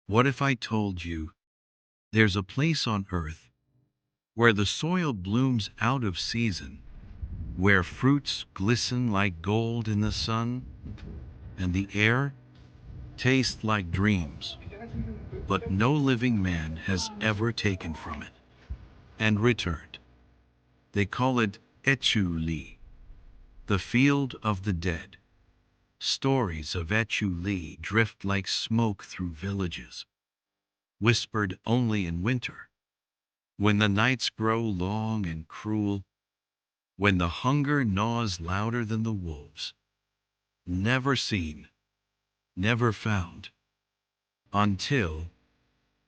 What if I told you there's a place on earth where the soil blooms out of season, where fruits glisten like gold in the sun, and the air tastes like dreams, but no living man has ever taken from it and returned? They call it Echu Li, the field of the dead. Stories of Echu Li drift like smoke through villages, whispered only in winter, when the nights grow long and cruel, when the hunger gnaws louder than the wolves. Never seen, never found, until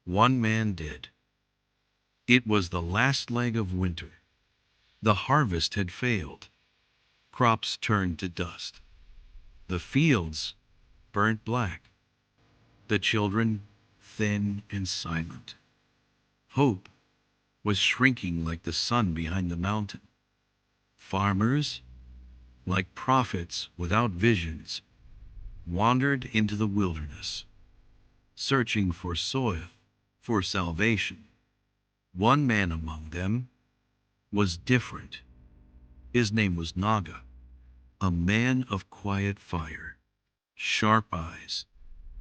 one man did. It was the last leg of winter. The harvest had failed. Crops turned to dust. The fields burnt black. The children thin and silent. Hope was shrinking like the sun behind the mountain. Farmers, like prophets without visions, wandered into the wilderness, searching for soil, for salvation. One man among them was different. His name was Naga, a man of quiet fire, sharp eyes,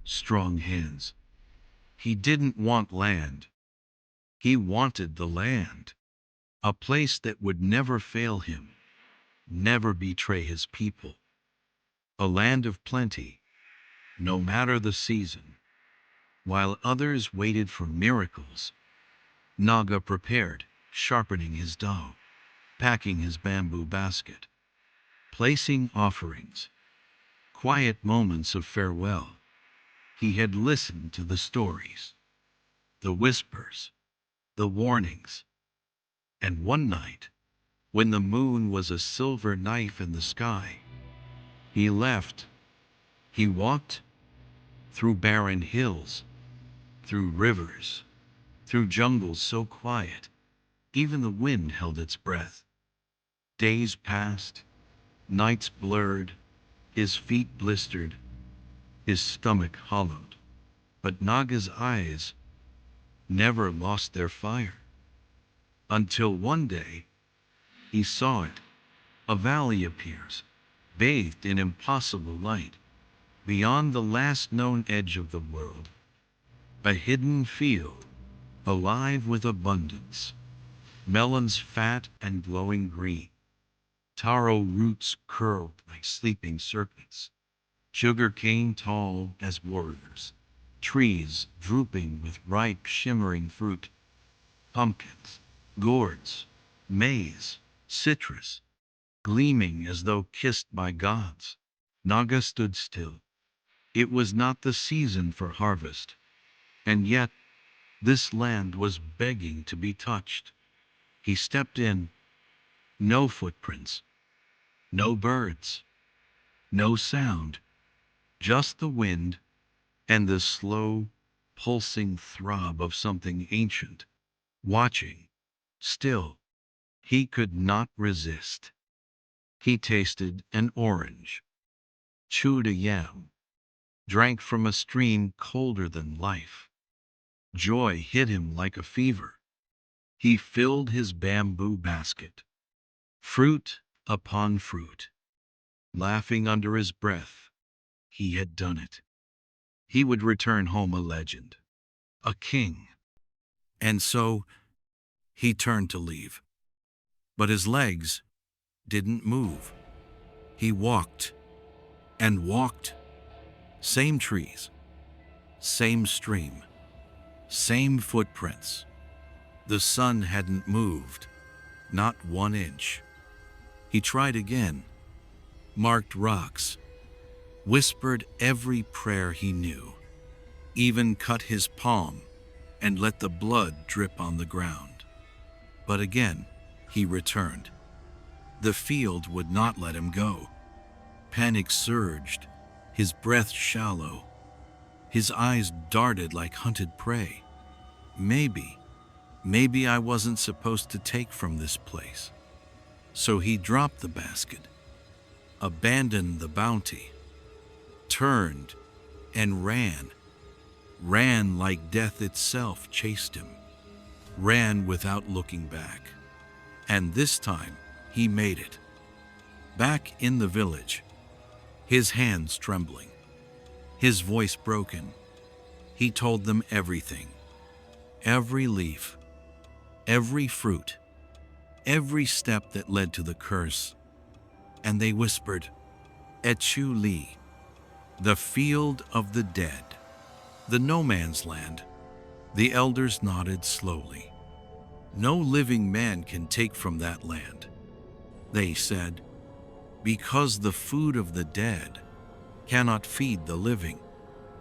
strong hands. He didn't want land. He wanted the land, a place that would never fail him, never betray his people, a land of plenty, no matter the season. While others waited for miracles, Naga prepared, sharpening his dao, packing his bamboo basket, placing offerings, quiet moments of farewell. He had listened to the stories, the whispers, the warnings, and one night, when the moon was a silver knife in the sky, he left. He walked through barren hills, through rivers, through jungles so quiet, even the wind held its breath. Days passed, nights blurred, his feet blistered, his stomach hollowed. But Naga's eyes never lost their fire. Until one day, he saw it. A valley appears, bathed in impossible light, beyond the last known edge of the world. A hidden field, alive with abundance. Melons fat and glowing green. Taro roots curled like sleeping serpents. Sugar cane tall as warriors. Trees drooping with ripe shimmering fruit. Pumpkins, gourds, maize, citrus, gleaming as though kissed by gods. Naga stood still. It was not the season for harvest, and yet this land was begging to be touched. He stepped in. No footprints, no birds, no sound, just the wind and the slow, pulsing throb of something ancient, watching. Still, he could not resist. He tasted an orange, chewed a yam, drank from a stream colder than life. Joy hit him like a fever. He filled his bamboo basket, fruit upon fruit, laughing under his breath. He had done it. He would return home a legend, a king. And so he turned to leave. But his legs didn't move. He walked and walked. Same trees, same stream, same footprints. The sun hadn't moved, not 1 inch. He tried again, marked rocks, whispered every prayer he knew, even cut his palm and let the blood drip on the ground. But again, he returned. The field would not let him go. Panic surged, his breath shallow, his eyes darted like hunted prey. Maybe I wasn't supposed to take from this place. So he dropped the basket, abandoned the bounty, turned and ran. ran like death itself chased him, ran without looking back. And this time, he made it. Back in the village, his hands trembling, his voice broken, he told them everything. Every leaf, every fruit, every step that led to the curse. And they whispered, Echu Li, the field of the dead, the no man's land. The elders nodded slowly. No living man can take from that land, they said, because the food of the dead cannot feed the living.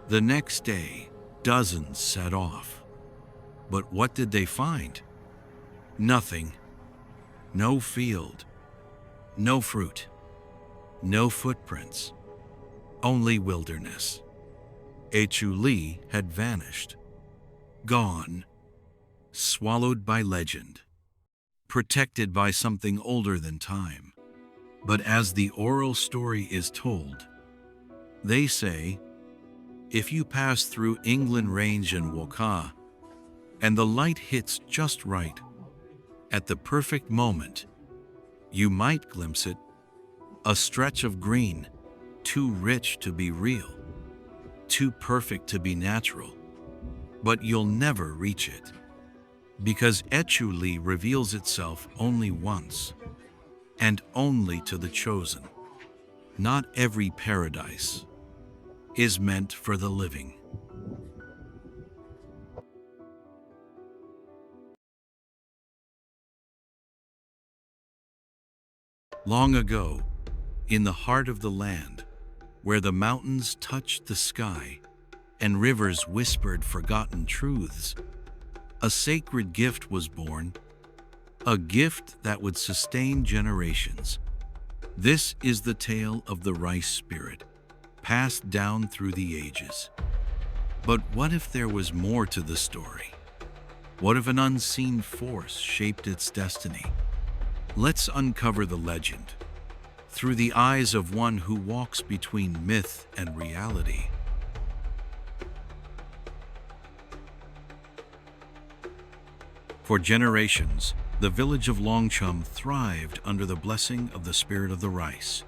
The next day, dozens set off. But what did they find? Nothing. No field, no fruit, no footprints, only wilderness. Echu Li had vanished, gone, swallowed by legend, protected by something older than time. But as the oral story is told, they say, if you pass through England Range and Wokha, and the light hits just right, at the perfect moment, you might glimpse it, a stretch of green, too rich to be real, too perfect to be natural, but you'll never reach it, because Echu Li reveals itself only once, and only to the chosen. Not every paradise is meant for the living. Long ago, in the heart of the land, where the mountains touched the sky and rivers whispered forgotten truths, a sacred gift was born, a gift that would sustain generations. This is the tale of the rice spirit, passed down through the ages. But what if there was more to the story? What if an unseen force shaped its destiny? Let's uncover the legend through the eyes of one who walks between myth and reality. For generations, the village of Longchum thrived under the blessing of the spirit of the rice.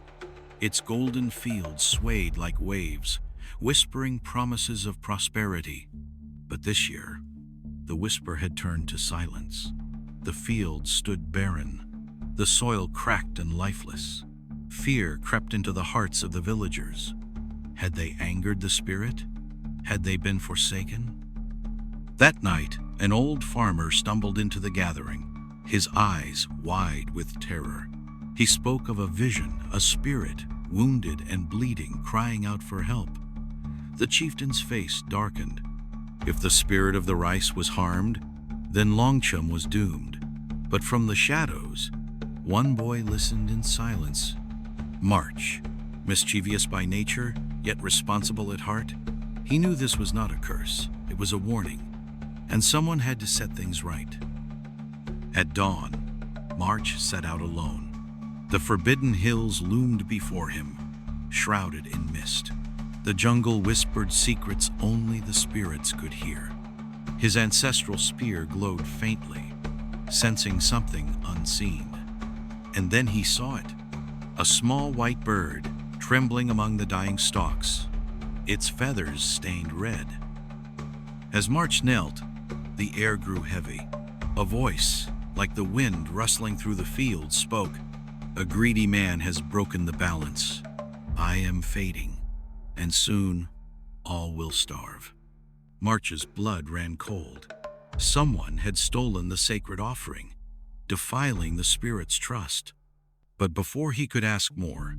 Its golden fields swayed like waves, whispering promises of prosperity. But this year, the whisper had turned to silence. The fields stood barren, the soil cracked and lifeless. Fear crept into the hearts of the villagers. Had they angered the spirit? Had they been forsaken? That night, an old farmer stumbled into the gathering, his eyes wide with terror. He spoke of a vision, a spirit, wounded and bleeding, crying out for help. The chieftain's face darkened. If the spirit of the rice was harmed, then Longchum was doomed. But from the shadows, one boy listened in silence. March, mischievous by nature, yet responsible at heart. He knew this was not a curse, it was a warning, and someone had to set things right. At dawn, March set out alone. The forbidden hills loomed before him, shrouded in mist. The jungle whispered secrets only the spirits could hear. His ancestral spear glowed faintly, sensing something unseen. And then he saw it, a small white bird trembling among the dying stalks, its feathers stained red. As March knelt, the air grew heavy. A voice, like the wind rustling through the fields, spoke. A greedy man has broken the balance. I am fading, and soon all will starve. March's blood ran cold. Someone had stolen the sacred offering, defiling the spirit's trust. But before he could ask more,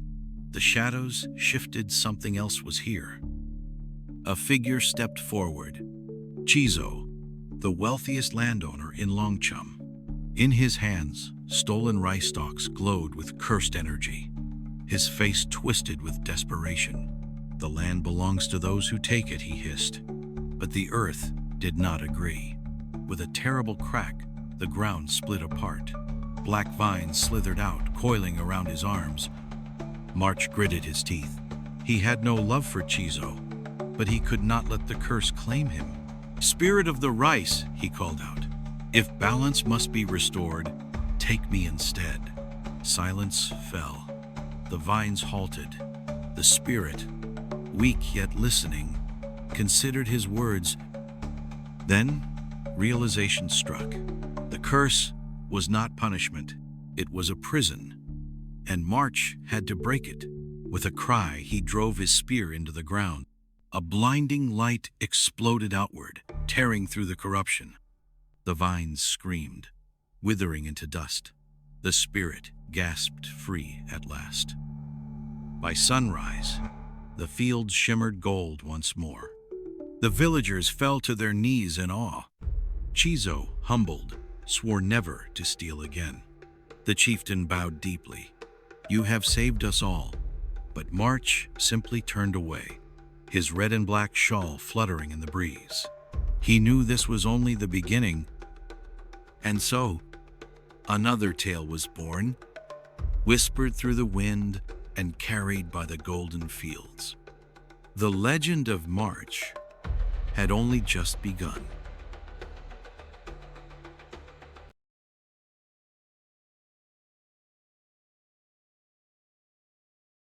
the shadows shifted. Something else was here. A figure stepped forward. Chizo, the wealthiest landowner in Longchum. In his hands, stolen rice stalks glowed with cursed energy. His face twisted with desperation. The land belongs to those who take it, he hissed. But the earth did not agree. With a terrible crack, the ground split apart. Black vines slithered out, coiling around his arms. March gritted his teeth. He had no love for Chizo, but he could not let the curse claim him. "Spirit of the rice," he called out, "if balance must be restored, take me instead." Silence fell. The vines halted. The spirit, weak yet listening, considered his words. Then realization struck. The curse was not punishment. It was a prison, and March had to break it. With a cry, he drove his spear into the ground. A blinding light exploded outward, tearing through the corruption. The vines screamed, withering into dust. The spirit gasped free at last. By sunrise, the fields shimmered gold once more. The villagers fell to their knees in awe. Chizo, humbled, swore never to steal again. The chieftain bowed deeply. "You have saved us all." But March simply turned away, his red and black shawl fluttering in the breeze. He knew this was only the beginning. And so, another tale was born, whispered through the wind and carried by the golden fields. The legend of March had only just begun.